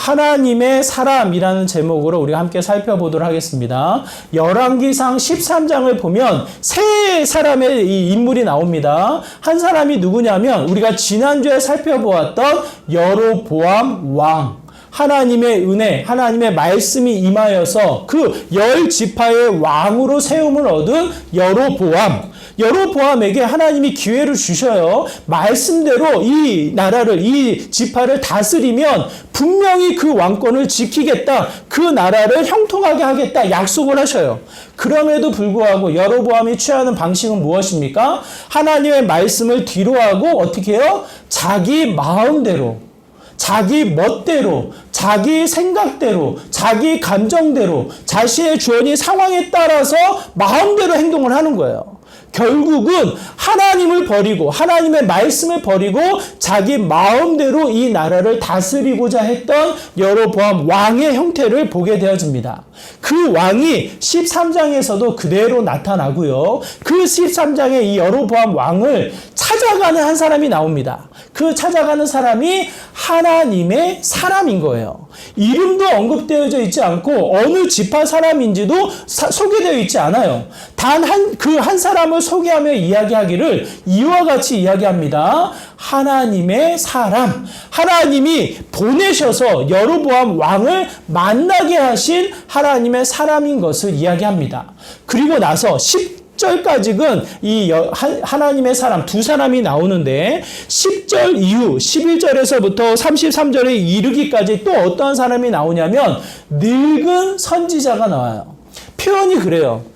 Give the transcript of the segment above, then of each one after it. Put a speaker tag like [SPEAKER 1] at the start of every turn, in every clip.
[SPEAKER 1] 하나님의 사람이라는 제목으로 우리가 함께 살펴보도록 하겠습니다. 열왕기상 13장을 보면 세 사람의 이 인물이 나옵니다. 한 사람이 누구냐면 우리가 지난주에 살펴보았던 여로보암 왕. 하나님의 은혜, 하나님의 말씀이 임하여서 그 10지파의 왕으로 세움을 얻은 여로보암에게 하나님이 기회를 주셔요. 말씀대로 이 나라를, 이 지파를 다스리면 분명히 그 왕권을 지키겠다. 그 나라를 형통하게 하겠다. 약속을 하셔요. 그럼에도 불구하고 여로보암이 취하는 방식은 무엇입니까? 하나님의 말씀을 뒤로하고 어떻게 해요? 자기 마음대로, 자기 멋대로, 자기 생각대로, 자기 감정대로, 자신의 주어진 상황에 따라서 마음대로 행동을 하는 거예요. 결국은 하나님을 버리고 하나님의 말씀을 버리고 자기 마음대로 이 나라를 다스리고자 했던 여로보암 왕의 형태를 보게 되어집니다. 그 왕이 13장에서도 그대로 나타나고요. 그 13장에 이 여로보암 왕을 찾아가는 한 사람이 나옵니다. 그 찾아가는 사람이 하나님의 사람인 거예요. 이름도 언급되어져 있지 않고 어느 지파 사람인지도 소개되어 있지 않아요. 단 한 사람을 소개하며 이야기하기를 이와 같이 이야기합니다. 하나님의 사람, 하나님이 보내셔서 여로보암 왕을 만나게 하신 하나님의 사람인 것을 이야기합니다. 그리고 나서 10절까지는 이 하나님의 사람 두 사람이 나오는데 10절 이후 11절에서부터 33절에 이르기까지 또 어떠한 사람이 나오냐면 늙은 선지자가 나와요. 표현이 그래요.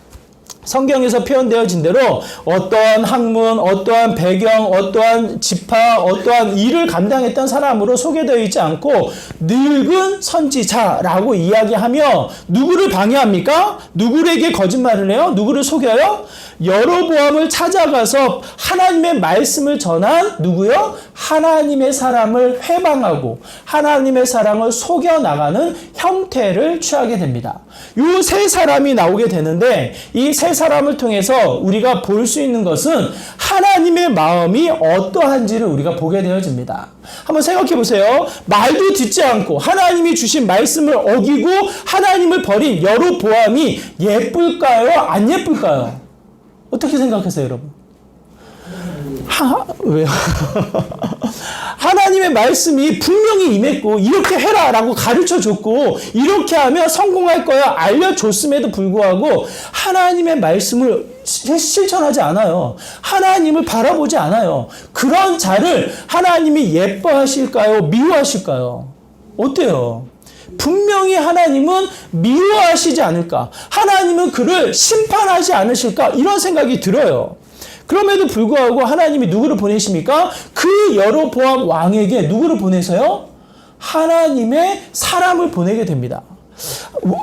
[SPEAKER 1] 성경에서 표현되어진 대로 어떠한 학문, 어떠한 배경, 어떠한 지파, 어떠한 일을 감당했던 사람으로 소개되어 있지 않고 늙은 선지자라고 이야기하며 누구를 방해합니까? 누구에게 거짓말을 해요? 누구를 속여요? 여로보암을 찾아가서 하나님의 말씀을 전한 누구요? 하나님의 사람을 회방하고 하나님의 사랑을 속여나가는 형태를 취하게 됩니다. 이 세 사람이 나오게 되는데 이 세 사람을 통해서 우리가 볼 수 있는 것은 하나님의 마음이 어떠한지를 우리가 보게 되어집니다. 한번 생각해 보세요. 말도 듣지 않고 하나님이 주신 말씀을 어기고 하나님을 버린 여로보암이 예쁠까요? 안 예쁠까요? 어떻게 생각하세요, 여러분? 왜요? 하나님의 말씀이 분명히 임했고 이렇게 해라 라고 가르쳐줬고 이렇게 하면 성공할 거야 알려줬음에도 불구하고 하나님의 말씀을 실천하지 않아요. 하나님을 바라보지 않아요. 그런 자를 하나님이 예뻐하실까요? 미워하실까요? 어때요? 분명히 하나님은 미워하시지 않을까? 하나님은 그를 심판하지 않으실까? 이런 생각이 들어요. 그럼에도 불구하고 하나님이 누구를 보내십니까? 그 여로보암 왕에게 누구를 보내서요? 하나님의 사람을 보내게 됩니다.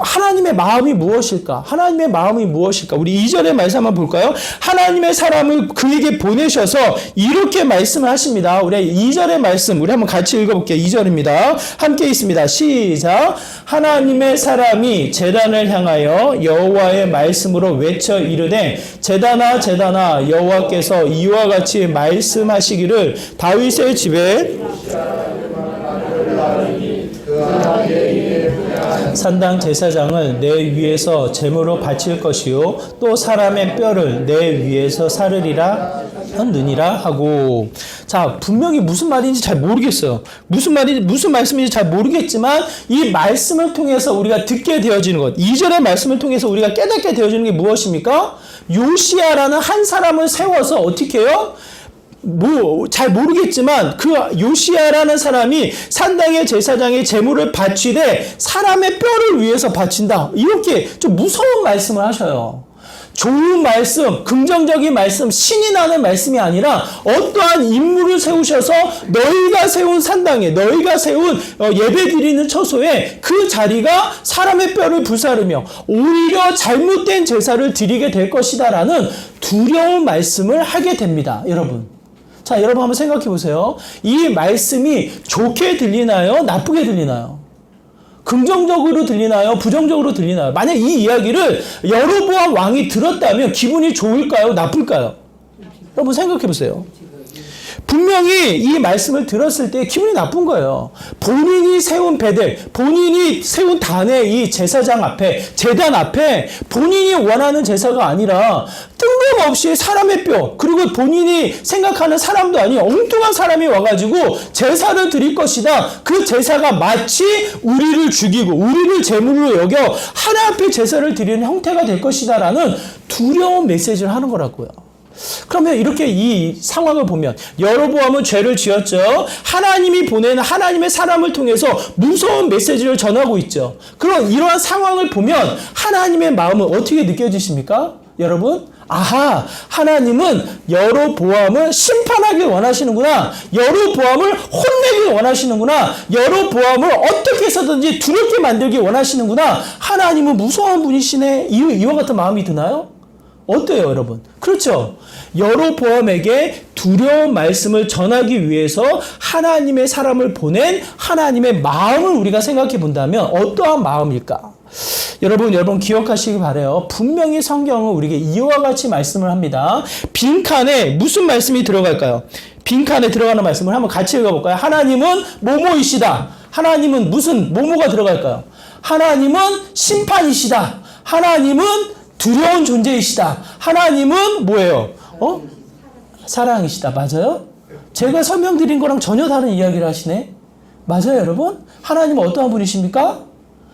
[SPEAKER 1] 하나님의 마음이 무엇일까? 하나님의 마음이 무엇일까? 우리 2절의 말씀 한번 볼까요? 하나님의 사람을 그에게 보내셔서 이렇게 말씀을 하십니다. 우리 2절의 말씀 우리 한번 같이 읽어볼게요. 2절입니다. 함께 있습니다. 시작. 하나님의 사람이 제단을 향하여 여호와의 말씀으로 외쳐 이르되 제단아 제단아 여호와께서 이와 같이 말씀하시기를 다윗의 집에 산당 제사장을 내 위에서 제물로 바칠 것이요 또 사람의 뼈를 내 위에서 사르리라 하느니라 하고. 자, 분명히 무슨 말인지 잘 모르겠어요. 무슨 말씀인지 잘 모르겠지만 이 말씀을 통해서 우리가 듣게 되어지는 것, 2절의 말씀을 통해서 우리가 깨닫게 되어지는 게 무엇입니까? 요시야라는 한 사람을 세워서 어떻게 해요? 잘 모르겠지만 그 요시야라는 사람이 산당의 제사장의 제물을 바치되 사람의 뼈를 위해서 바친다. 이렇게 좀 무서운 말씀을 하셔요. 좋은 말씀, 긍정적인 말씀, 신이 나는 말씀이 아니라 어떠한 인물을 세우셔서 너희가 세운 산당에, 너희가 세운 예배 드리는 처소에 그 자리가 사람의 뼈를 불사르며 오히려 잘못된 제사를 드리게 될 것이다 라는 두려운 말씀을 하게 됩니다. 여러분. 자, 여러분 한번 생각해 보세요. 이 말씀이 좋게 들리나요? 나쁘게 들리나요? 긍정적으로 들리나요? 부정적으로 들리나요? 만약 이 이야기를 여로보암 왕이 들었다면 기분이 좋을까요? 나쁠까요? 여러분 생각해 보세요. 분명히 이 말씀을 들었을 때 기분이 나쁜 거예요. 본인이 세운 베델, 본인이 세운 단의 이 제사장 앞에, 제단 앞에 본인이 원하는 제사가 아니라 뜬금없이 사람의 뼈, 그리고 본인이 생각하는 사람도 아닌 엉뚱한 사람이 와가지고 제사를 드릴 것이다. 그 제사가 마치 우리를 죽이고 우리를 제물로 여겨 하나님 앞에 제사를 드리는 형태가 될 것이다 라는 두려운 메시지를 하는 거라고요. 그러면 이렇게 이 상황을 보면 여로보암은 죄를 지었죠. 하나님이 보내는 하나님의 사람을 통해서 무서운 메시지를 전하고 있죠. 그런 이러한 상황을 보면 하나님의 마음은 어떻게 느껴지십니까? 여러분? 아하, 하나님은 여로보암을 심판하길 원하시는구나. 여로보암을 혼내길 원하시는구나. 여로보암을 어떻게 해서든지 두렵게 만들길 원하시는구나. 하나님은 무서운 분이시네. 이와 같은 마음이 드나요? 어때요, 여러분? 그렇죠. 여로보암에게 두려운 말씀을 전하기 위해서 하나님의 사람을 보낸 하나님의 마음을 우리가 생각해 본다면 어떠한 마음일까? 여러분 기억하시기 바라요. 분명히 성경은 우리에게 이와 같이 말씀을 합니다. 빈칸에 무슨 말씀이 들어갈까요? 빈칸에 들어가는 말씀을 한번 같이 읽어볼까요? 하나님은 뭐뭐이시다. 하나님은 무슨 뭐뭐가 들어갈까요? 하나님은 심판이시다. 하나님은 두려운 존재이시다. 하나님은 뭐예요? 사랑이시다. 맞아요? 제가 설명드린 거랑 전혀 다른 이야기를 하시네. 맞아요, 여러분? 하나님은 어떠한 분이십니까?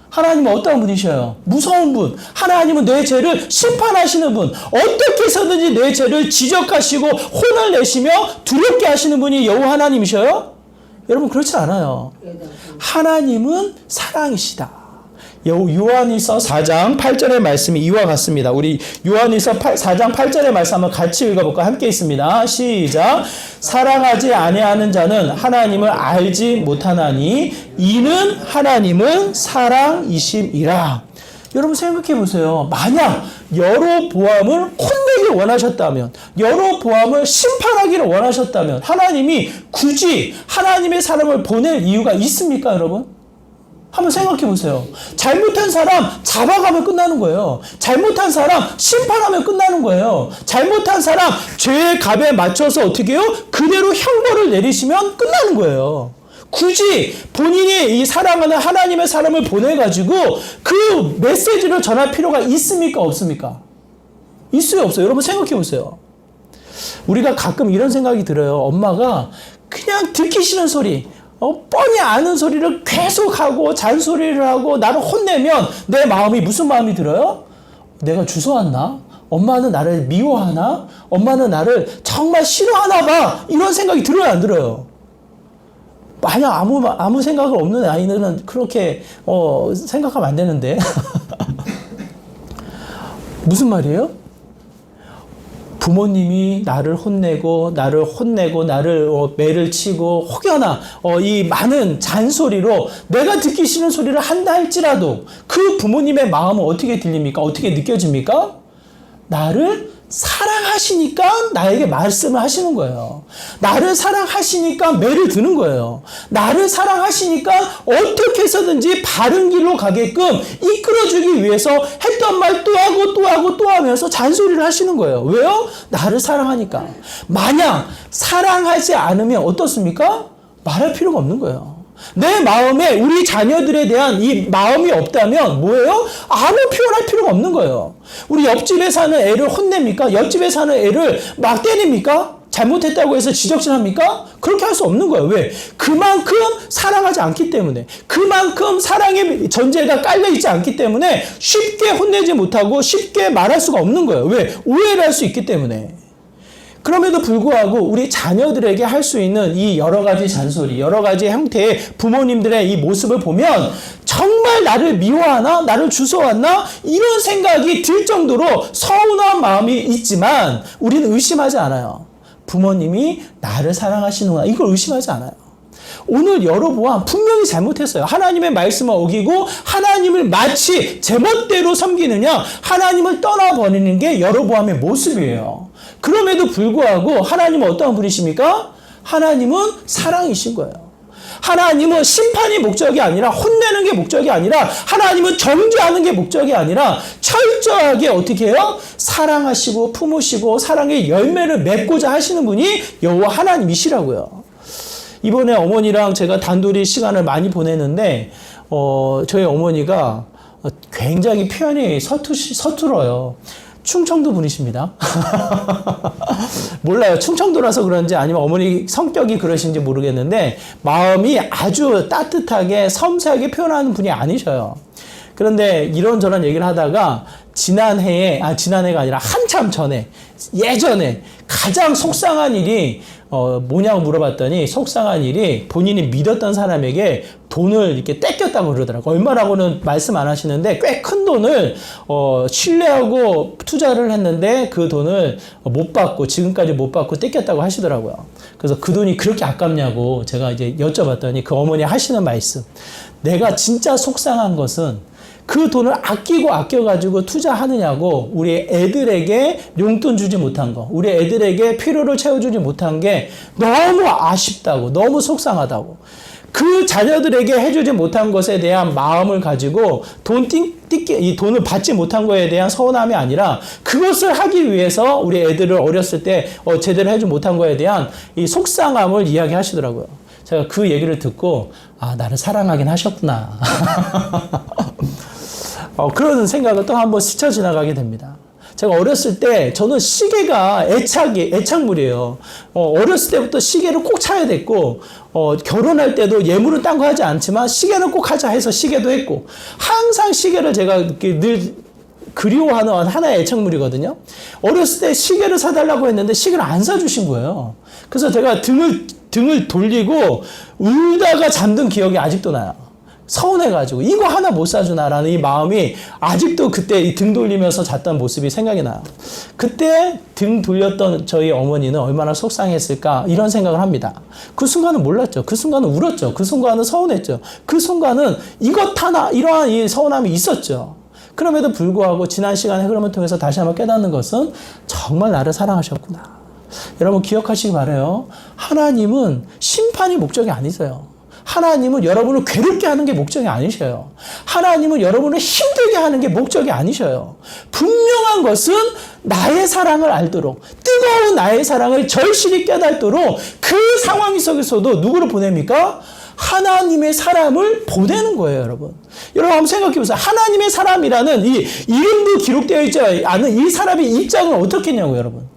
[SPEAKER 1] 하나님은 어떠한 분이셔요? 무서운 분. 하나님은 내 죄를 심판하시는 분. 어떻게 해서든지 내 죄를 지적하시고 혼을 내시며 두렵게 하시는 분이 여호와 하나님이셔요? 여러분 그렇지 않아요. 하나님은 사랑이시다. 요한일서 4장 8절의 말씀이 이와 같습니다. 우리 요한일서 4장 8절의 말씀 한번 같이 읽어볼까? 함께 있습니다. 시작. 사랑하지 아니하는 자는 하나님을 알지 못하나니 이는 하나님은 사랑이심이라. 여러분 생각해 보세요. 만약 여로보암을 혼내길 원하셨다면, 여로보암을 심판하기를 원하셨다면 하나님이 굳이 하나님의 사람을 보낼 이유가 있습니까, 여러분? 한번 생각해 보세요. 잘못한 사람 잡아가면 끝나는 거예요. 잘못한 사람 심판하면 끝나는 거예요. 잘못한 사람 죄의 값에 맞춰서 어떻게 해요? 그대로 형벌을 내리시면 끝나는 거예요. 굳이 본인이 이 사랑하는 하나님의 사람을 보내가지고 그 메시지를 전할 필요가 있습니까? 없습니까? 있어요? 없어요? 여러분 생각해 보세요. 우리가 가끔 이런 생각이 들어요. 엄마가 그냥 듣기 싫은 소리, 뻔히 아는 소리를 계속하고 잔소리를 하고 나를 혼내면 내 마음이 무슨 마음이 들어요? 내가 주워왔나? 엄마는 나를 미워하나? 엄마는 나를 정말 싫어하나 봐. 이런 생각이 들어요, 안 들어요? 만약 아무 생각을 없는 아이들은 그렇게 생각하면 안 되는데. 무슨 말이에요? 부모님이 나를 혼내고 나를 매를 치고 혹여나 이 많은 잔소리로 내가 듣기 싫은 소리를 한다 할지라도 그 부모님의 마음은 어떻게 들립니까? 어떻게 느껴집니까? 나를 사랑하시니까 나에게 말씀을 하시는 거예요. 나를 사랑하시니까 매를 드는 거예요. 나를 사랑하시니까 어떻게 해서든지 바른 길로 가게끔 이끌어주기 위해서 했던 말 또 하고 또 하고 또 하면서 잔소리를 하시는 거예요. 왜요? 나를 사랑하니까. 만약 사랑하지 않으면 어떻습니까? 말할 필요가 없는 거예요. 내 마음에 우리 자녀들에 대한 이 마음이 없다면 뭐예요? 아무 표현할 필요가 없는 거예요. 우리 옆집에 사는 애를 혼냅니까? 옆집에 사는 애를 막 때립니까? 잘못했다고 해서 지적질합니까? 그렇게 할 수 없는 거예요. 왜? 그만큼 사랑하지 않기 때문에, 그만큼 사랑의 전제가 깔려있지 않기 때문에 쉽게 혼내지 못하고 쉽게 말할 수가 없는 거예요. 왜? 오해를 할 수 있기 때문에. 그럼에도 불구하고 우리 자녀들에게 할 수 있는 이 여러 가지 잔소리, 여러 가지 형태의 부모님들의 이 모습을 보면 정말 나를 미워하나? 나를 주워왔나? 이런 생각이 들 정도로 서운한 마음이 있지만 우리는 의심하지 않아요. 부모님이 나를 사랑하시는구나. 이걸 의심하지 않아요. 오늘 여로보암 분명히 잘못했어요. 하나님의 말씀을 어기고 하나님을 마치 제멋대로 섬기느냐, 하나님을 떠나버리는 게 여로보암의 모습이에요. 그럼에도 불구하고 하나님은 어떠한 분이십니까? 하나님은 사랑이신 거예요. 하나님은 심판이 목적이 아니라 혼내는 게 목적이 아니라 하나님은 정죄하는 게 목적이 아니라 철저하게 어떻게 해요? 사랑하시고 품으시고 사랑의 열매를 맺고자 하시는 분이 여호와 하나님이시라고요. 이번에 어머니랑 제가 단둘이 시간을 많이 보내는데 저희 어머니가 굉장히 표현이 서툴어요. 충청도 분이십니다. 몰라요. 충청도라서 그런지 아니면 어머니 성격이 그러신지 모르겠는데 마음이 아주 따뜻하게 섬세하게 표현하는 분이 아니셔요. 그런데 이런저런 얘기를 하다가 지난해가 아니라 한참 전에 예전에 가장 속상한 일이 뭐냐고 물어봤더니 속상한 일이 본인이 믿었던 사람에게 돈을 이렇게 뺏겼다고 그러더라고요. 얼마라고는 말씀 안 하시는데 꽤 큰 돈을 신뢰하고 투자를 했는데 그 돈을 못 받고 지금까지 못 받고 뺏겼다고 하시더라고요. 그래서 그 돈이 그렇게 아깝냐고 제가 이제 여쭤봤더니 그 어머니 하시는 말씀. 내가 진짜 속상한 것은 그 돈을 아껴가지고 투자하느냐고 우리 애들에게 용돈 주지 못한 거, 우리 애들에게 필요를 채워주지 못한 게 너무 아쉽다고, 너무 속상하다고. 그 자녀들에게 해주지 못한 것에 대한 마음을 가지고 이 돈을 받지 못한 것에 대한 서운함이 아니라 그것을 하기 위해서 우리 애들을 어렸을 때 제대로 해주지 못한 것에 대한 이 속상함을 이야기하시더라고요. 제가 그 얘기를 듣고 나를 사랑하긴 하셨구나. 그런 생각을 또 한번 스쳐 지나가게 됩니다. 제가 어렸을 때 저는 시계가 애착물이에요. 어렸을 때부터 시계를 꼭 차야 됐고 결혼할 때도 예물은 딴 거 하지 않지만 시계는 꼭 하자 해서 시계도 했고 항상 시계를 제가 이렇게 늘 그리워하는 하나의 애착물이거든요. 어렸을 때 시계를 사달라고 했는데 시계를 안 사주신 거예요. 그래서 제가 등을 돌리고 울다가 잠든 기억이 아직도 나요. 서운해가지고 이거 하나 못 사주나라는 이 마음이 아직도 그때 이 등 돌리면서 잤던 모습이 생각이 나요. 그때 등 돌렸던 저희 어머니는 얼마나 속상했을까 이런 생각을 합니다. 그 순간은 몰랐죠. 그 순간은 울었죠. 그 순간은 서운했죠. 그 순간은 이것 하나 이러한 이 서운함이 있었죠. 그럼에도 불구하고 지난 시간의 흐름을 통해서 다시 한번 깨닫는 것은 정말 나를 사랑하셨구나. 여러분 기억하시기 바라요. 하나님은 심판이 목적이 아니세요. 하나님은 여러분을 괴롭게 하는 게 목적이 아니셔요. 하나님은 여러분을 힘들게 하는 게 목적이 아니셔요. 분명한 것은 나의 사랑을 알도록 뜨거운 나의 사랑을 절실히 깨닫도록 그 상황 속에서도 누구를 보냅니까? 하나님의 사람을 보내는 거예요, 여러분. 여러분 한번 생각해 보세요. 하나님의 사람이라는 이 이름도 기록되어 있지 않은 이 사람의 입장은 어떻게 했냐고, 여러분.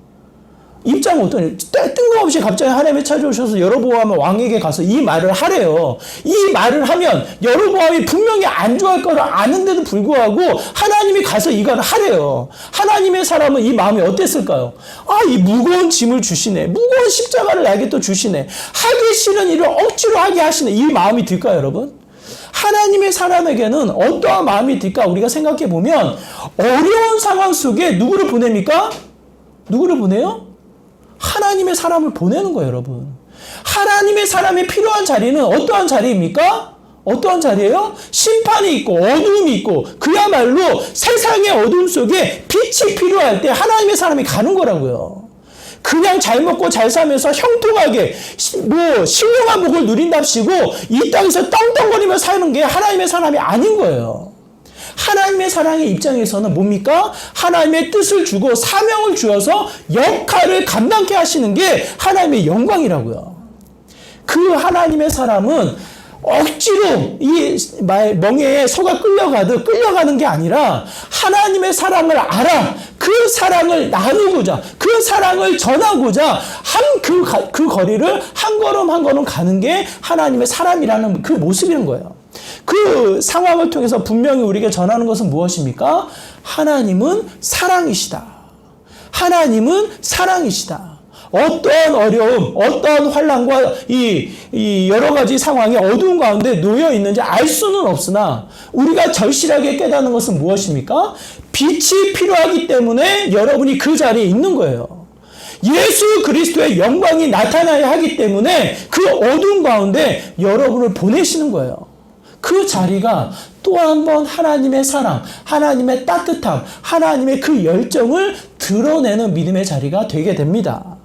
[SPEAKER 1] 입장은 어떠냐? 뜬금없이 갑자기 하나님이 찾아오셔서 여로보암 왕에게 가서 이 말을 하래요. 이 말을 하면 여로보암이 분명히 안 좋아할 거를 아는데도 불구하고 하나님이 가서 이걸 하래요. 하나님의 사람은 이 마음이 어땠을까요? 이 무거운 짐을 주시네. 무거운 십자가를 나에게 또 주시네. 하기 싫은 일을 억지로 하게 하시네. 이 마음이 들까요, 여러분? 하나님의 사람에게는 어떠한 마음이 들까? 우리가 생각해 보면 어려운 상황 속에 누구를 보냅니까? 누구를 보내요? 하나님의 사람을 보내는 거예요, 여러분. 하나님의 사람이 필요한 자리는 어떠한 자리입니까? 어떠한 자리예요? 심판이 있고 어두움이 있고 그야말로 세상의 어두움 속에 빛이 필요할 때 하나님의 사람이 가는 거라고요. 그냥 잘 먹고 잘 살면서 형통하게 신령한 복을 누린답시고 이 땅에서 떵떵거리며 사는 게 하나님의 사람이 아닌 거예요. 하나님의 사랑의 입장에서는 뭡니까? 하나님의 뜻을 주고 사명을 주어서 역할을 감당케 하시는 게 하나님의 영광이라고요. 그 하나님의 사람은 억지로 이 멍에에 소가 끌려가는 게 아니라 하나님의 사랑을 알아 그 사랑을 나누고자 그 사랑을 전하고자 그 거리를 한 걸음 한 걸음 가는 게 하나님의 사람이라는 그 모습인 거예요. 그 상황을 통해서 분명히 우리에게 전하는 것은 무엇입니까? 하나님은 사랑이시다. 하나님은 사랑이시다. 어떠한 어려움, 어떠한 환난과 이 여러 가지 상황이 어두운 가운데 놓여 있는지 알 수는 없으나 우리가 절실하게 깨닫는 것은 무엇입니까? 빛이 필요하기 때문에 여러분이 그 자리에 있는 거예요. 예수 그리스도의 영광이 나타나야 하기 때문에 그 어두운 가운데 여러분을 보내시는 거예요. 그 자리가 또 한 번 하나님의 사랑, 하나님의 따뜻함, 하나님의 그 열정을 드러내는 믿음의 자리가 되게 됩니다.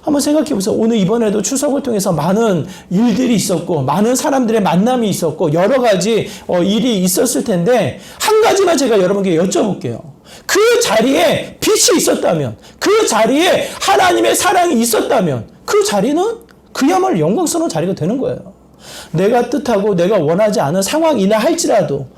[SPEAKER 1] 한번 생각해 보세요. 오늘 이번에도 추석을 통해서 많은 일들이 있었고 많은 사람들의 만남이 있었고 여러 가지 일이 있었을 텐데 한 가지만 제가 여러분께 여쭤볼게요. 그 자리에 빛이 있었다면, 그 자리에 하나님의 사랑이 있었다면 그 자리는 그야말로 영광스러운 자리가 되는 거예요. 내가 뜻하고 내가 원하지 않은 상황이나 할지라도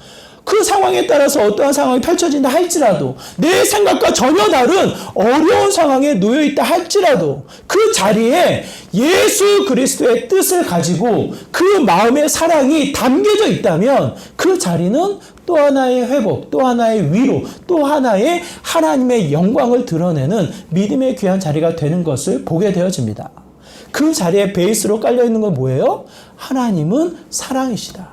[SPEAKER 1] 그 상황에 따라서 어떠한 상황이 펼쳐진다 할지라도 내 생각과 전혀 다른 어려운 상황에 놓여있다 할지라도 그 자리에 예수 그리스도의 뜻을 가지고 그 마음의 사랑이 담겨져 있다면 그 자리는 또 하나의 회복, 또 하나의 위로, 또 하나의 하나님의 영광을 드러내는 믿음의 귀한 자리가 되는 것을 보게 되어집니다. 그 자리에 베이스로 깔려있는 건 뭐예요? 하나님은 사랑이시다.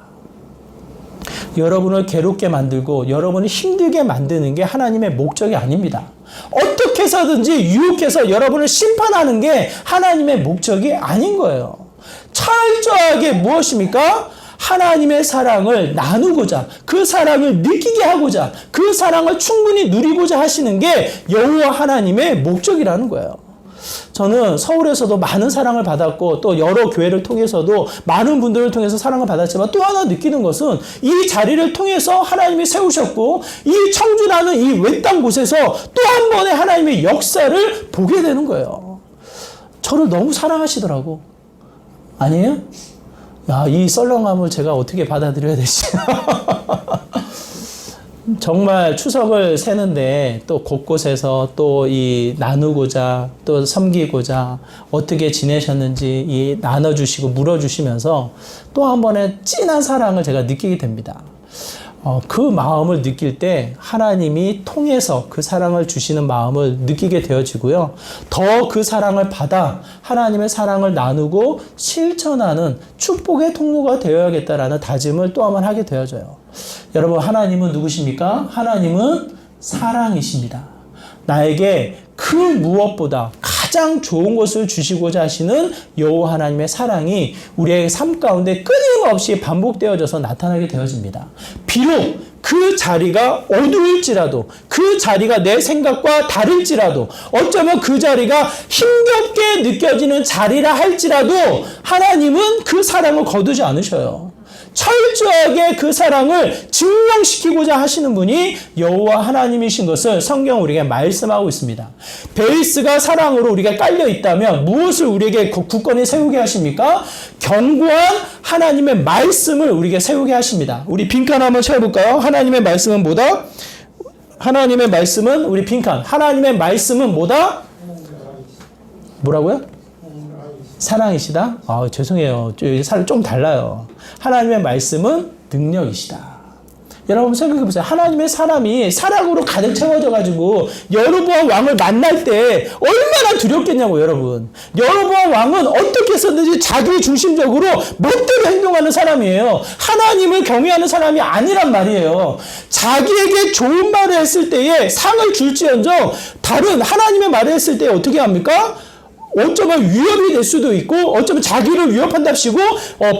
[SPEAKER 1] 여러분을 괴롭게 만들고 여러분을 힘들게 만드는 게 하나님의 목적이 아닙니다. 어떻게 해서든지 유혹해서 여러분을 심판하는 게 하나님의 목적이 아닌 거예요. 철저하게 무엇입니까? 하나님의 사랑을 나누고자, 그 사랑을 느끼게 하고자, 그 사랑을 충분히 누리고자 하시는 게 여호와 하나님의 목적이라는 거예요. 저는 서울에서도 많은 사랑을 받았고 또 여러 교회를 통해서도 많은 분들을 통해서 사랑을 받았지만 또 하나 느끼는 것은 이 자리를 통해서 하나님이 세우셨고 이 청주라는 이 외딴 곳에서 또 한 번의 하나님의 역사를 보게 되는 거예요. 저를 너무 사랑하시더라고. 아니에요? 야, 이 썰렁함을 제가 어떻게 받아들여야 되지? 정말 추석을 새는데 또 곳곳에서 또 이 나누고자 또 섬기고자 어떻게 지내셨는지 이 나눠주시고 물어주시면서 또 한 번의 진한 사랑을 제가 느끼게 됩니다. 그 마음을 느낄 때 하나님이 통해서 그 사랑을 주시는 마음을 느끼게 되어지고요. 더 그 사랑을 받아 하나님의 사랑을 나누고 실천하는 축복의 통로가 되어야겠다라는 다짐을 또 한 번 하게 되어져요. 여러분, 하나님은 누구십니까? 하나님은 사랑이십니다. 나에게 그 무엇보다 가장 좋은 것을 주시고자 하시는 여호와 하나님의 사랑이 우리의 삶 가운데 끊임없이 반복되어져서 나타나게 되어집니다. 비록 그 자리가 어두울지라도, 그 자리가 내 생각과 다를지라도, 어쩌면 그 자리가 힘겹게 느껴지는 자리라 할지라도 하나님은 그 사랑을 거두지 않으셔요. 철저하게 그 사랑을 증명시키고자 하시는 분이 여호와 하나님이신 것을 성경 우리에게 말씀하고 있습니다. 베이스가 사랑으로 우리가 깔려 있다면 무엇을 우리에게 굳건히 세우게 하십니까? 견고한 하나님의 말씀을 우리에게 세우게 하십니다. 우리 빈칸 한번 채워볼까요? 하나님의 말씀은 뭐다? 하나님의 말씀은 우리 빈칸. 하나님의 말씀은 뭐다? 뭐라고요? 사랑이시다? 죄송해요. 좀 달라요. 하나님의 말씀은 능력이시다. 여러분 생각해보세요. 하나님의 사람이 사랑으로 가득 채워져가지고 여로보암 왕을 만날 때 얼마나 두렵겠냐고 여러분. 여로보암 왕은 어떻게 해서든지 자기 중심적으로 멋대로 행동하는 사람이에요. 하나님을 경외하는 사람이 아니란 말이에요. 자기에게 좋은 말을 했을 때에 상을 줄지언정 다른 하나님의 말을 했을 때 어떻게 합니까? 어쩌면 위협이 될 수도 있고 어쩌면 자기를 위협한답시고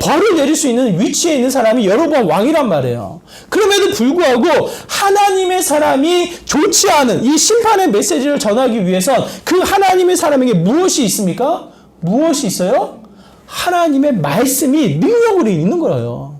[SPEAKER 1] 벌을 내릴 수 있는 위치에 있는 사람이 여로보암 왕이란 말이에요. 그럼에도 불구하고 하나님의 사람이 좋지 않은 이 심판의 메시지를 전하기 위해선 그 하나님의 사람에게 무엇이 있습니까? 무엇이 있어요? 하나님의 말씀이 능력으로 있는 거예요.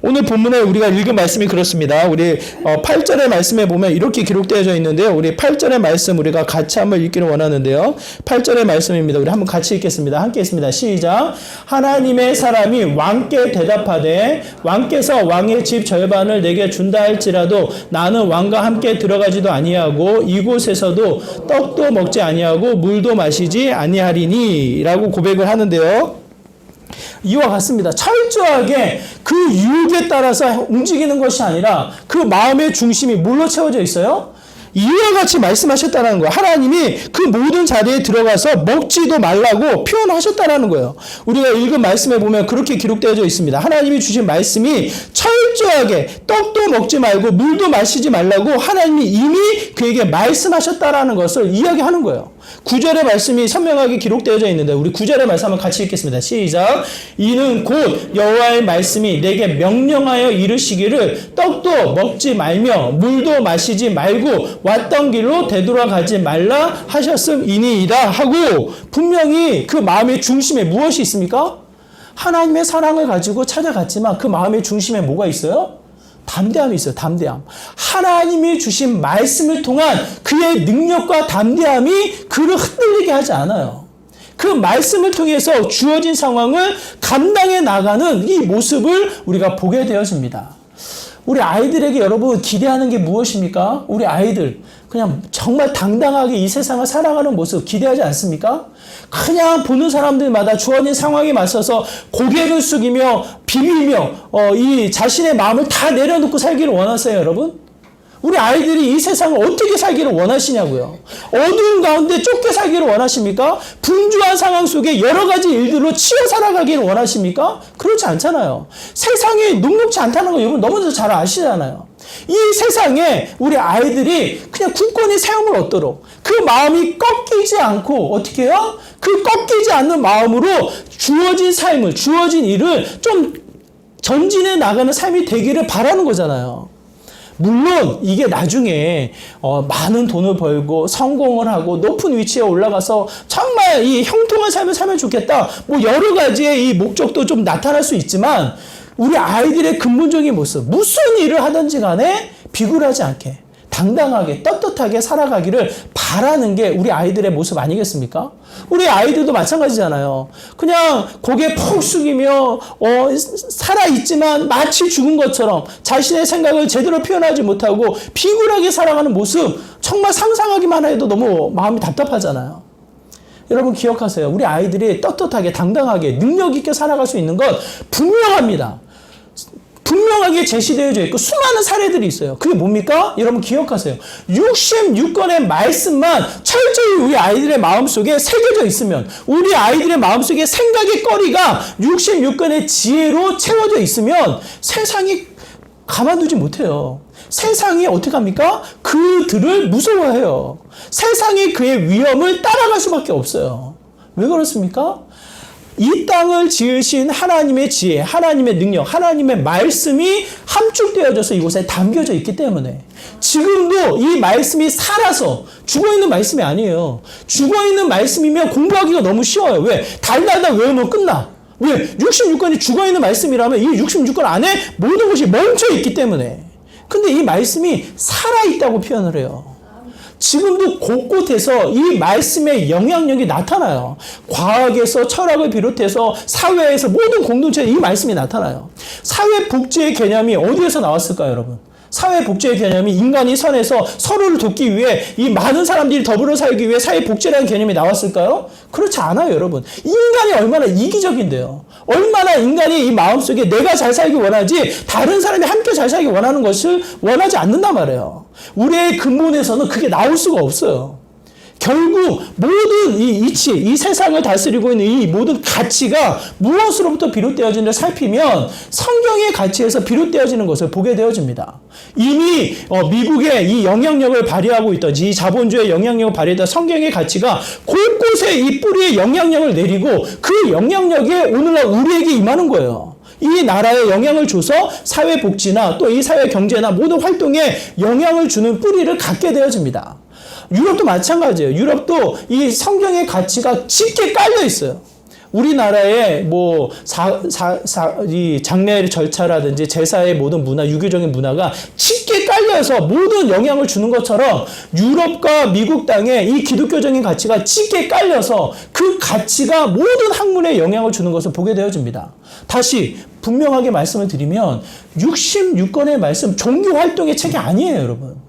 [SPEAKER 1] 오늘 본문에 우리가 읽은 말씀이 그렇습니다. 우리 8절의 말씀에 보면 이렇게 기록되어져 있는데요. 우리 8절의 말씀 우리가 같이 한번 읽기를 원하는데요. 8절의 말씀입니다. 우리 한번 같이 읽겠습니다. 함께 읽습니다. 시작. 하나님의 사람이 왕께 대답하되 왕께서 왕의 집 절반을 내게 준다 할지라도 나는 왕과 함께 들어가지도 아니하고 이곳에서도 떡도 먹지 아니하고 물도 마시지 아니하리니 라고 고백을 하는데요. 이와 같습니다. 철저하게 그 유혹에 따라서 움직이는 것이 아니라 그 마음의 중심이 뭘로 채워져 있어요? 이와 같이 말씀하셨다는 거예요. 하나님이 그 모든 자리에 들어가서 먹지도 말라고 표현하셨다는 거예요. 우리가 읽은 말씀에 보면 그렇게 기록되어져 있습니다. 하나님이 주신 말씀이 철저하게 떡도 먹지 말고 물도 마시지 말라고 하나님이 이미 그에게 말씀하셨다라는 것을 이야기하는 거예요. 9절의 말씀이 선명하게 기록되어져 있는데 우리 9절의 말씀 한번 같이 읽겠습니다. 시작. 이는 곧 여호와의 말씀이 내게 명령하여 이르시기를 떡도 먹지 말며 물도 마시지 말고 왔던 길로 되돌아가지 말라 하셨음이니이다 하고 분명히 그 마음의 중심에 무엇이 있습니까? 하나님의 사랑을 가지고 찾아갔지만 그 마음의 중심에 뭐가 있어요? 담대함이 있어요. 담대함. 하나님이 주신 말씀을 통한 그의 능력과 담대함이 그를 흔들리게 하지 않아요. 그 말씀을 통해서 주어진 상황을 감당해 나가는 이 모습을 우리가 보게 되어집니다. 우리 아이들에게 여러분 기대하는 게 무엇입니까? 우리 아이들 그냥 정말 당당하게 이 세상을 살아가는 모습 기대하지 않습니까? 그냥 보는 사람들마다 주어진 상황에 맞서서 고개를 숙이며 비비며 이 자신의 마음을 다 내려놓고 살기를 원하세요, 여러분? 우리 아이들이 이 세상을 어떻게 살기를 원하시냐고요. 어두운 가운데 쫓겨 살기를 원하십니까? 분주한 상황 속에 여러 가지 일들로 치여 살아가기를 원하십니까? 그렇지 않잖아요. 세상이 녹록지 않다는 거 여러분 너무도 잘 아시잖아요. 이 세상에 우리 아이들이 그냥 굳건히 세움을 얻도록 그 마음이 꺾이지 않고 어떻게 해요? 그 꺾이지 않는 마음으로 주어진 삶을, 주어진 일을 좀 전진해 나가는 삶이 되기를 바라는 거잖아요. 물론 이게 나중에 많은 돈을 벌고 성공을 하고 높은 위치에 올라가서 정말 이 형통한 삶을 살면 좋겠다. 뭐 여러 가지의 이 목적도 좀 나타날 수 있지만 우리 아이들의 근본적인 모습, 무슨 일을 하든지 간에 비굴하지 않게 당당하게 떳떳하게 살아가기를 바라는 게 우리 아이들의 모습 아니겠습니까? 우리 아이들도 마찬가지잖아요. 그냥 고개 푹 숙이며 살아있지만 마치 죽은 것처럼 자신의 생각을 제대로 표현하지 못하고 비굴하게 살아가는 모습 정말 상상하기만 해도 너무 마음이 답답하잖아요. 여러분 기억하세요. 우리 아이들이 떳떳하게 당당하게 능력 있게 살아갈 수 있는 건 분명합니다. 분명하게 제시되어져 있고 수많은 사례들이 있어요. 그게 뭡니까? 여러분 기억하세요. 66권의 말씀만 철저히 우리 아이들의 마음속에 새겨져 있으면 우리 아이들의 마음속에 생각의 거리가 66권의 지혜로 채워져 있으면 세상이 가만두지 못해요. 세상이 어떻게 합니까? 그들을 무서워해요. 세상이 그의 위험을 따라갈 수밖에 없어요. 왜 그렇습니까? 이 땅을 지으신 하나님의 지혜, 하나님의 능력, 하나님의 말씀이 함축되어져서 이곳에 담겨져 있기 때문에 지금도 이 말씀이 살아서 죽어있는 말씀이 아니에요. 죽어있는 말씀이면 공부하기가 너무 쉬워요. 왜? 달달달 외우면 끝나. 왜? 66권이 죽어있는 말씀이라면 이 66권 안에 모든 것이 멈춰있기 때문에. 근데 이 말씀이 살아있다고 표현을 해요. 지금도 곳곳에서 이 말씀의 영향력이 나타나요. 과학에서 철학을 비롯해서 사회에서 모든 공동체에 이 말씀이 나타나요. 사회복지의 개념이 어디에서 나왔을까요, 여러분? 사회복지의 개념이 인간이 선에서 서로를 돕기 위해 이 많은 사람들이 더불어 살기 위해 사회복지라는 개념이 나왔을까요? 그렇지 않아요, 여러분. 인간이 얼마나 이기적인데요. 얼마나 인간이 이 마음속에 내가 잘 살기 원하지 다른 사람이 함께 잘 살기 원하는 것을 원하지 않는단 말이에요. 우리의 근본에서는 그게 나올 수가 없어요. 결국 모든 이 이치, 이 세상을 다스리고 있는 이 모든 가치가 무엇으로부터 비롯되어지는지를 살피면 성경의 가치에서 비롯되어지는 것을 보게 되어집니다. 이미 미국의 이 영향력을 발휘하고 있던 이 자본주의 영향력을 발휘했던 성경의 가치가 곳곳에 이 뿌리의 영향력을 내리고 그 영향력이 오늘날 우리에게 임하는 거예요. 이 나라에 영향을 줘서 사회복지나 또 이 사회경제나 모든 활동에 영향을 주는 뿌리를 갖게 되어집니다. 유럽도 마찬가지예요. 유럽도 이 성경의 가치가 짙게 깔려 있어요. 우리나라의 이 장례 절차라든지 제사의 모든 문화, 유교적인 문화가 짙게 깔려서 모든 영향을 주는 것처럼 유럽과 미국 땅에 이 기독교적인 가치가 짙게 깔려서 그 가치가 모든 학문에 영향을 주는 것을 보게 되어집니다. 다시 분명하게 말씀을 드리면 66권의 말씀 종교 활동의 책이 아니에요, 여러분.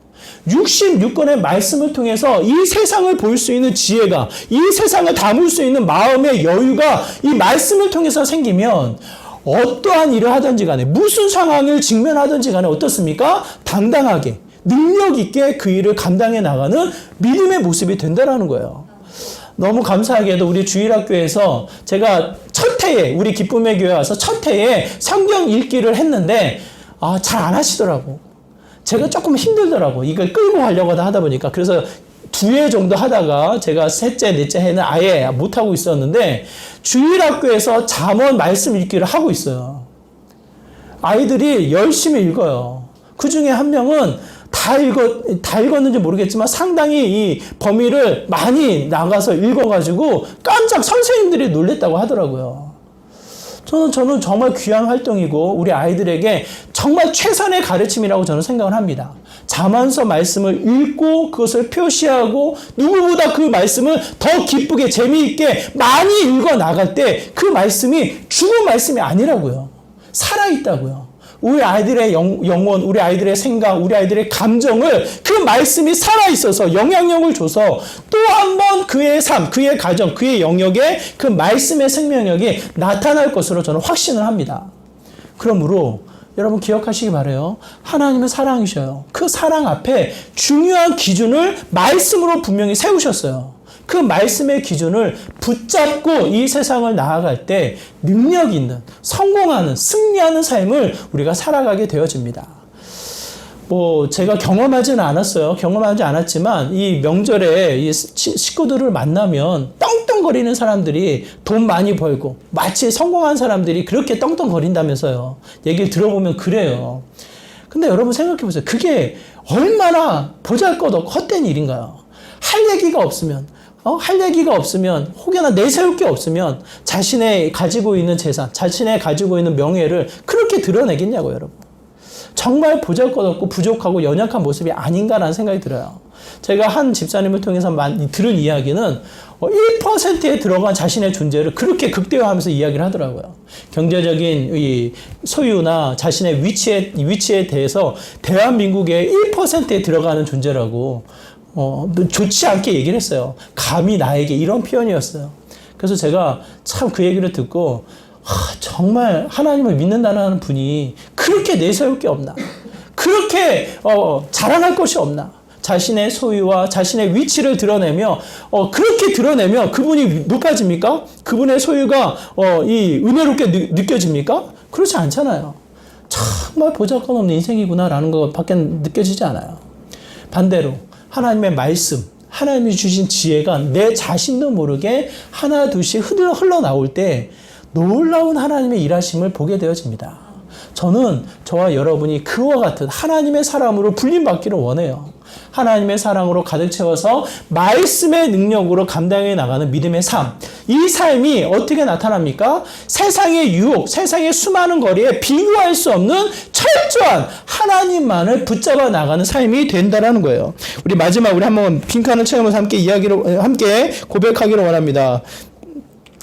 [SPEAKER 1] 66권의 말씀을 통해서 이 세상을 볼 수 있는 지혜가, 이 세상을 담을 수 있는 마음의 여유가 이 말씀을 통해서 생기면 어떠한 일을 하든지 간에 무슨 상황을 직면하든지 간에 어떻습니까? 당당하게 능력 있게 그 일을 감당해 나가는 믿음의 모습이 된다는 거예요. 너무 감사하게도 우리 주일학교에서 제가 첫 해에 우리 기쁨의 교회 와서 첫 해에 성경 읽기를 했는데 잘 안 하시더라고. 제가 조금 힘들더라고. 이걸 끌고 가려고 하다 보니까. 그래서 2회 정도 하다가 제가 셋째, 넷째 해는 아예 못하고 있었는데 주일학교에서 잠언 말씀 읽기를 하고 있어요. 아이들이 열심히 읽어요. 그 중에 한 명은 다 읽었는지 모르겠지만 상당히 이 범위를 많이 나가서 읽어가지고 깜짝 선생님들이 놀랬다고 하더라고요. 저는 정말 귀한 활동이고 우리 아이들에게 정말 최선의 가르침이라고 저는 생각을 합니다. 잠언서 말씀을 읽고 그것을 표시하고 누구보다 그 말씀을 더 기쁘게 재미있게 많이 읽어 나갈 때 그 말씀이 죽은 말씀이 아니라고요. 살아있다고요. 우리 아이들의 영혼, 우리 아이들의 생각, 우리 아이들의 감정을 그 말씀이 살아있어서 영향력을 줘서 또 한 번 그의 삶, 그의 가정, 그의 영역에 그 말씀의 생명력이 나타날 것으로 저는 확신을 합니다. 그러므로 여러분 기억하시기 바라요. 하나님은 사랑이셔요. 그 사랑 앞에 중요한 기준을 말씀으로 분명히 세우셨어요. 그 말씀의 기준을 붙잡고 이 세상을 나아갈 때 능력 있는, 성공하는, 승리하는 삶을 우리가 살아가게 되어집니다. 제가 경험하지는 않았어요. 경험하지 않았지만 이 명절에 이 식구들을 만나면 떵떵거리는 사람들이 돈 많이 벌고 마치 성공한 사람들이 그렇게 떵떵거린다면서요. 얘기를 들어보면 그래요. 근데 여러분 생각해 보세요. 그게 얼마나 보잘것없고 헛된 일인가요? 할 얘기가 없으면 혹여나 내세울 게 없으면 자신의 가지고 있는 재산, 자신의 가지고 있는 명예를 그렇게 드러내겠냐고요, 여러분. 정말 보잘것없고 부족하고 연약한 모습이 아닌가라는 생각이 들어요. 제가 한 집사님을 통해서 들은 이야기는 1%에 들어간 자신의 존재를 그렇게 극대화하면서 이야기를 하더라고요. 경제적인 이 소유나 자신의 위치에 대해서 대한민국의 1%에 들어가는 존재라고 좋지 않게 얘기를 했어요. 감히 나에게 이런 표현이었어요. 그래서 제가 참 그 얘기를 듣고 정말 하나님을 믿는다는 분이 그렇게 내세울 게 없나? 그렇게 자랑할 것이 없나? 자신의 소유와 자신의 위치를 드러내며 그렇게 드러내면 그분이 높아집니까? 그분의 소유가 이 은혜롭게 느껴집니까? 그렇지 않잖아요. 정말 보잘것없는 인생이구나라는 것밖에 느껴지지 않아요. 반대로 하나님의 말씀, 하나님이 주신 지혜가 내 자신도 모르게 하나 둘씩 흘러나올 때 놀라운 하나님의 일하심을 보게 되어집니다. 저는 저와 여러분이 그와 같은 하나님의 사람으로 불림받기를 원해요. 하나님의 사랑으로 가득 채워서 말씀의 능력으로 감당해 나가는 믿음의 삶. 이 삶이 어떻게 나타납니까? 세상의 유혹, 세상의 수많은 거리에 비교할 수 없는 철저한 하나님만을 붙잡아 나가는 삶이 된다는 거예요. 우리 마지막으로 한번 빈칸을 채우면서 함께 고백하기를 원합니다.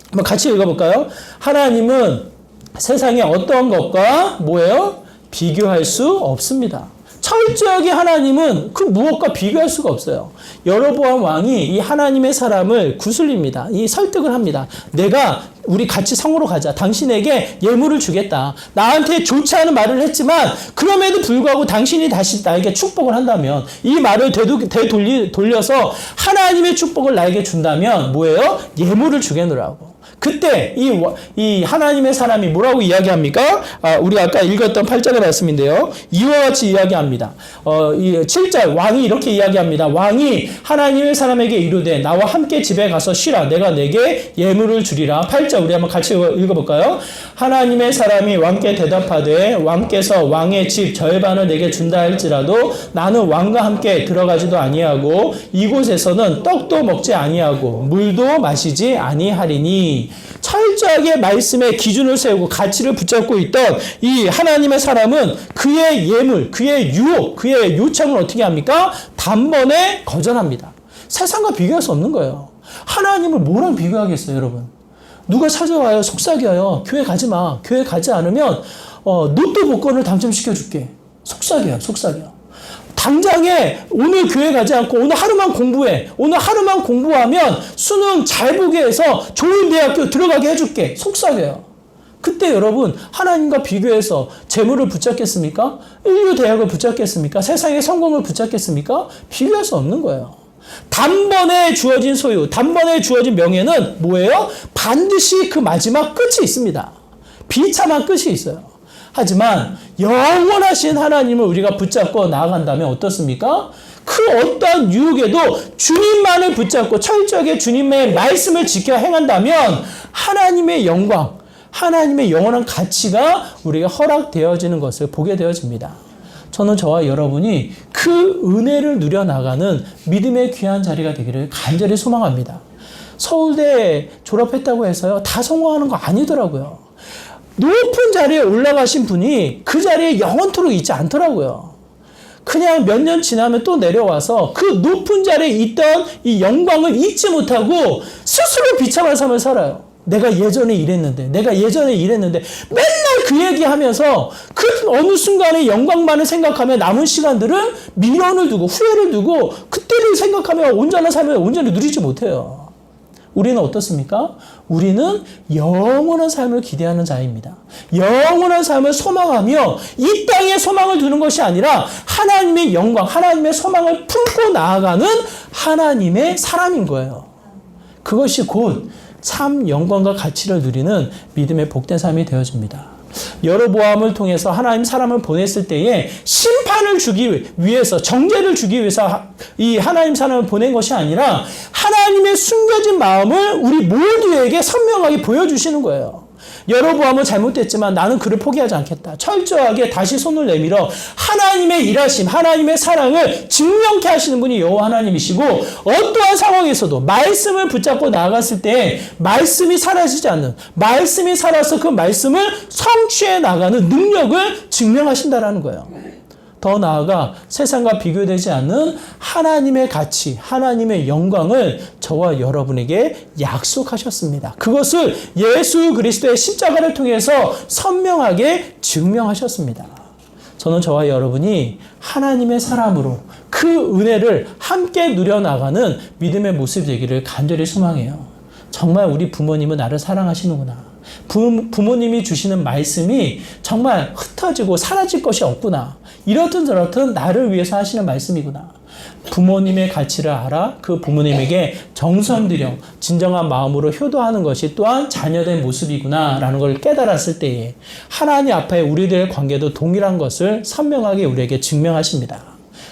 [SPEAKER 1] 한번 같이 읽어볼까요? 하나님은 세상의 어떤 것과 뭐예요? 비교할 수 없습니다. 철저하게 하나님은 그 무엇과 비교할 수가 없어요. 여로보암 왕이 이 하나님의 사람을 구슬립니다. 이 설득을 합니다. 우리 같이 성으로 가자. 당신에게 예물을 주겠다. 나한테 좋지 않은 말을 했지만 그럼에도 불구하고 당신이 다시 나에게 축복을 한다면 이 말을 되돌려서 하나님의 축복을 나에게 준다면 뭐예요? 예물을 주겠노라고. 그때 이 하나님의 사람이 뭐라고 이야기합니까? 우리가 아까 읽었던 8절의 말씀인데요. 이와 같이 이야기합니다. 이 7절 왕이 이렇게 이야기합니다. 왕이 하나님의 사람에게 이르되 나와 함께 집에 가서 쉬라. 내가 내게 예물을 주리라. 8절 우리 한번 같이 읽어볼까요? 하나님의 사람이 왕께 대답하되 왕께서 왕의 집 절반을 내게 준다 할지라도 나는 왕과 함께 들어가지도 아니하고 이곳에서는 떡도 먹지 아니하고 물도 마시지 아니하리니. 철저하게 말씀의 기준을 세우고 가치를 붙잡고 있던 이 하나님의 사람은 그의 예물, 그의 유혹, 그의 요청을 어떻게 합니까? 단번에 거절합니다. 세상과 비교할 수 없는 거예요. 하나님을 뭐랑 비교하겠어요, 여러분? 누가 찾아와요, 속삭여요. 교회 가지 마. 교회 가지 않으면 로또 복권을 당첨시켜줄게. 속삭여. 당장에 오늘 교회 가지 않고 오늘 하루만 공부해. 오늘 하루만 공부하면 수능 잘 보게 해서 좋은 대학교 들어가게 해줄게. 속삭여요. 그때 여러분 하나님과 비교해서 재물을 붙잡겠습니까? 인류 대학을 붙잡겠습니까? 세상의 성공을 붙잡겠습니까? 비교할 수 없는 거예요. 단번에 주어진 소유, 단번에 주어진 명예는 뭐예요? 반드시 그 마지막 끝이 있습니다. 비참한 끝이 있어요. 하지만 영원하신 하나님을 우리가 붙잡고 나아간다면 어떻습니까? 그 어떠한 유혹에도 주님만을 붙잡고 철저하게 주님의 말씀을 지켜 행한다면 하나님의 영광, 하나님의 영원한 가치가 우리가 허락되어지는 것을 보게 되어집니다. 저는 저와 여러분이 그 은혜를 누려나가는 믿음의 귀한 자리가 되기를 간절히 소망합니다. 서울대 졸업했다고 해서요, 다 성공하는 거 아니더라고요. 높은 자리에 올라가신 분이 그 자리에 영원토록 있지 않더라고요. 그냥 몇 년 지나면 또 내려와서 그 높은 자리에 있던 이 영광을 잊지 못하고 스스로 비참한 삶을 살아요. 내가 예전에 이랬는데, 맨날 그 얘기하면서 그 어느 순간에 영광만을 생각하며 남은 시간들은 미련을 두고 후회를 두고 그때를 생각하며 온전한 삶을 온전히 누리지 못해요. 우리는 어떻습니까? 우리는 영원한 삶을 기대하는 자입니다. 영원한 삶을 소망하며 이 땅에 소망을 두는 것이 아니라 하나님의 영광, 하나님의 소망을 품고 나아가는 하나님의 사람인 거예요. 그것이 곧 참 영광과 가치를 누리는 믿음의 복된 삶이 되어집니다. 여로보암을 통해서 하나님 사람을 보냈을 때에 심판을 주기 위해서, 정죄를 주기 위해서 이 하나님 사람을 보낸 것이 아니라 하나님의 숨겨진 마음을 우리 모두에게 선명하게 보여주시는 거예요. 여로보암은 잘못됐지만 나는 그를 포기하지 않겠다. 철저하게 다시 손을 내밀어 하나님의 일하심, 하나님의 사랑을 증명케 하시는 분이 여호와 하나님이시고, 어떠한 상황에서도 말씀을 붙잡고 나아갔을 때 말씀이 사라지지 않는, 말씀이 살아서 그 말씀을 성취해 나가는 능력을 증명하신다라는 거예요. 더 나아가 세상과 비교되지 않는 하나님의 가치, 하나님의 영광을 저와 여러분에게 약속하셨습니다. 그것을 예수 그리스도의 십자가를 통해서 선명하게 증명하셨습니다. 저는 저와 여러분이 하나님의 사람으로 그 은혜를 함께 누려나가는 믿음의 모습이 되기를 간절히 소망해요. 정말 우리 부모님은 나를 사랑하시는구나. 부모님이 주시는 말씀이 정말 흩어지고 사라질 것이 없구나. 이렇든 저렇든 나를 위해서 하시는 말씀이구나. 부모님의 가치를 알아 그 부모님에게 정성 들여 진정한 마음으로 효도하는 것이 또한 자녀된 모습이구나 라는 걸 깨달았을 때에 하나님 앞에 우리들의 관계도 동일한 것을 선명하게 우리에게 증명하십니다.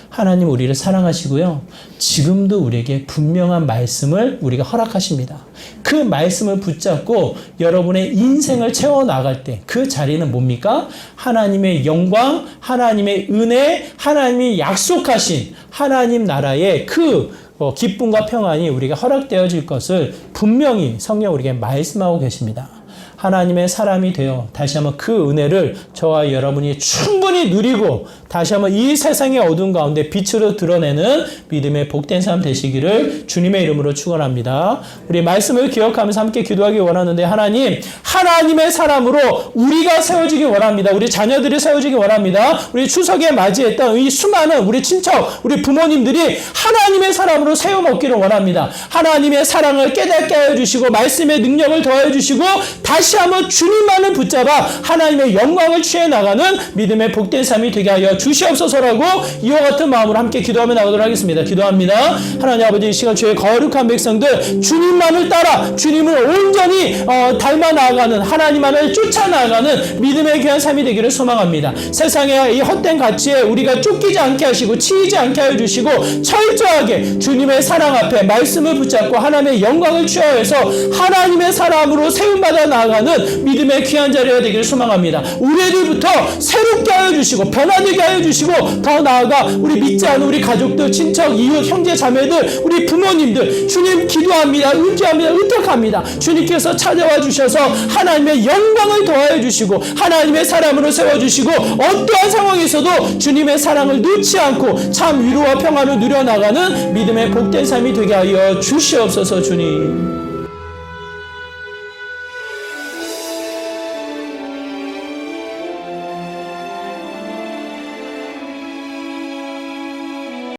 [SPEAKER 1] 하나님 우리를 사랑하시고요. 지금도 우리에게 분명한 말씀을 우리가 허락하십니다. 그 말씀을 붙잡고 여러분의 인생을 채워나갈 때 그 자리는 뭡니까? 하나님의 영광, 하나님의 은혜, 하나님이 약속하신 하나님 나라의 그 기쁨과 평안이 우리가 허락되어질 것을 분명히 성경 우리에게 말씀하고 계십니다. 하나님의 사람이 되어 다시 한번 그 은혜를 저와 여러분이 충분히 누리고 다시 한번 이 세상의 어두운 가운데 빛으로 드러내는 믿음의 복된 삶 되시기를 주님의 이름으로 축원합니다. 우리 말씀을 기억하면서 함께 기도하기 원하는데, 하나님, 하나님의 사람으로 우리가 세워지기 원합니다. 우리 자녀들이 세워지기 원합니다. 우리 추석에 맞이했던 이 수많은 우리 친척, 우리 부모님들이 하나님의 사람으로 세워먹기를 원합니다. 하나님의 사랑을 깨닫게 하여 주시고 말씀의 능력을 더하여 주시고 다시 한번 주님만을 붙잡아 하나님의 영광을 취해 나가는 믿음의 복된 삶이 되게 하여 주시옵소서라고 이와 같은 마음으로 함께 기도하며 나가도록 하겠습니다. 기도합니다. 하나님 아버지, 이 시간 주의 거룩한 백성들 주님만을 따라 주님을 온전히 닮아 나아가는, 하나님만을 쫓아 나아가는 믿음의 귀한 삶이 되기를 소망합니다. 세상의 이 헛된 가치에 우리가 쫓기지 않게 하시고 치이지 않게 하여 주시고 철저하게 주님의 사랑 앞에 말씀을 붙잡고 하나님의 영광을 취하여서 하나님의 사람으로 세움받아 나아가는 믿음의 귀한 자리가 되기를 소망합니다. 우리들부터 새롭게 하여 주시고 변화되게 하여 주시고 더 나아가 우리 믿지 않은 우리 가족들, 친척, 이웃, 형제, 자매들, 우리 부모님들 주님 기도합니다. 의지합니다. 의탁합니다. 주님께서 찾아와 주셔서 하나님의 영광을 더하여 주시고 하나님의 사람으로 세워주시고 어떠한 상황에서도 주님의 사랑을 놓지 않고 참 위로와 평안을 누려나가는 믿음의 복된 삶이 되게 하여 주시옵소서. 주님,